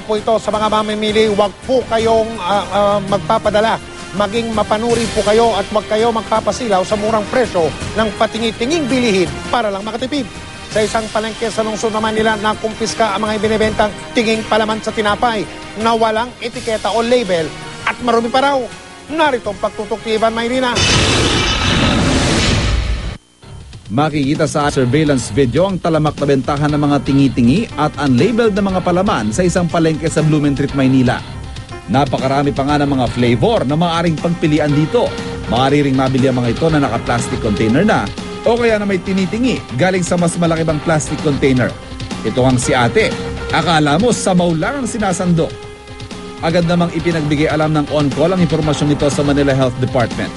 Paalala po ito sa mga mamimili, huwag po kayong magpapadala. Maging mapanuri po kayo at huwag kayo magpapasilaw sa murang presyo ng patingi-tinging bilihin para lang makatipid. Sa isang palengke sa lungsod naman nila, nakumpiska ang mga ibinibentang tinging palaman sa tinapay na walang etiketa o label at marumi pa raw. Narito ang pagtutok ni Ivan Mayrina. Makikita sa surveillance video ang talamak na bentahan ng mga tingi-tingi at unlabeled na mga palaman sa isang palengke sa Blumentritt, Maynila. Napakarami pa nga ng mga flavor na maaaring pagpilian dito. Maaari ring mabili ang mga ito na naka-plastic container na o kaya na may tinitingi galing sa mas malaki pang plastic container. Ito ang si ate. Akala mo samaw lang ang sinasando. Agad namang ipinagbigay alam ng on-call ang impormasyon nito sa Manila Health Department.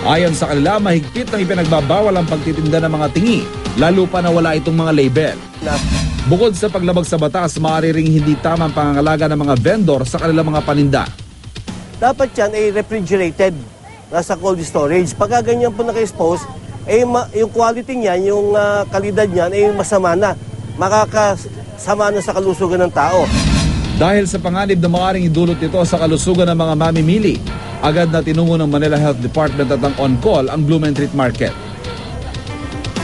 Ayon sa kanila, mahigpit ng ipinagbabawal ang pagtitinda ng mga tingi, lalo pa na wala itong mga label. Bukod sa paglabag sa batas, maaari ring hindi tamang pangangalaga ng mga vendor sa kanilang mga paninda. Dapat yan ay refrigerated, nasa cold storage. Pagka ganyan po naka-expose, yung quality niyan, yung kalidad niyan ay masama na. Makakasama na sa kalusugan ng tao. Dahil sa panganib na maaaring idulot ito sa kalusugan ng mga mamimili, agad na tinungo ng Manila Health Department at ang on-call ang Blumentritt Market.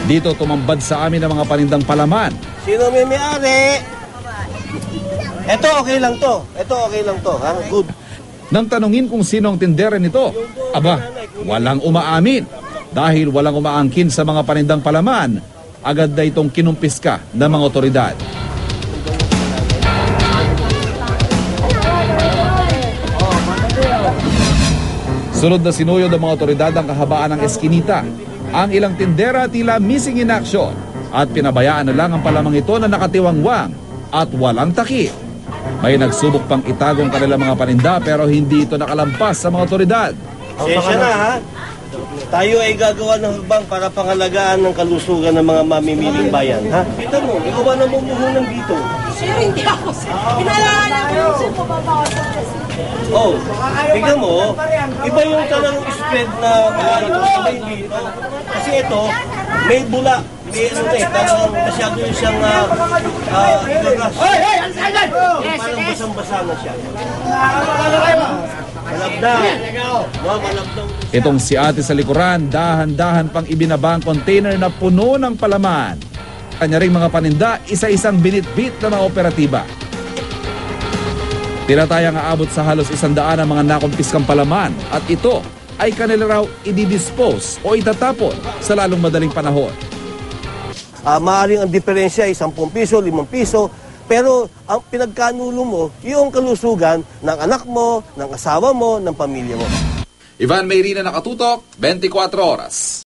Dito tumambad sa amin ang mga panindang palaman. Sino may-ari? Ito okay lang to. Ito okay lang to. Ha? Good. Nang tanungin kung sino ang tindera nito, aba, walang umaamin. Dahil walang umaangkin sa mga panindang palaman, agad na itong kinumpiska ng mga otoridad. Sunod na sinuyod ng mga otoridad ang kahabaan ng eskinita. Ang ilang tindera tila missing in action at pinabayaan na lang ang palamang ito na nakatiwangwang at walang takip. May nagsubok pang itagong kanilang mga paninda pero hindi ito nakalampas sa mga otoridad. Sensya na ha. Tayo ay gagawa ng hakbang para pangalagaan ng kalusugan ng mga mamimiling bayan. Ha? Kita mo, ikaw ba namumuhunan dito? Sir, hindi ako. Pinalala ko sir, pababawasan kasi. Oh, tignan mo, iba yung talang spread na sabay dito. Kasi ito, may bula. May parang masyado yung siyang ibagas. Parang basang-basa na siya. Malabdaw. Malabdaw. Itong si ate sa likuran, dahan-dahan pang ibinaba ang container na puno ng palaman. Kanya ring mga paninda, isa-isang binitbit na mga operatiba. Tinatayang aabot sa halos 100 ang mga nakumpiskang palaman at ito ay kanila raw i-dispose o itatapon sa lalong madaling panahon. Maaring ang diferensya ay 10 piso, 5 piso, pero ang pinagkanulo mo, yung kalusugan ng anak mo, ng asawa mo, ng pamilya mo. Ivan Mayrina, nakatutok, 24 oras.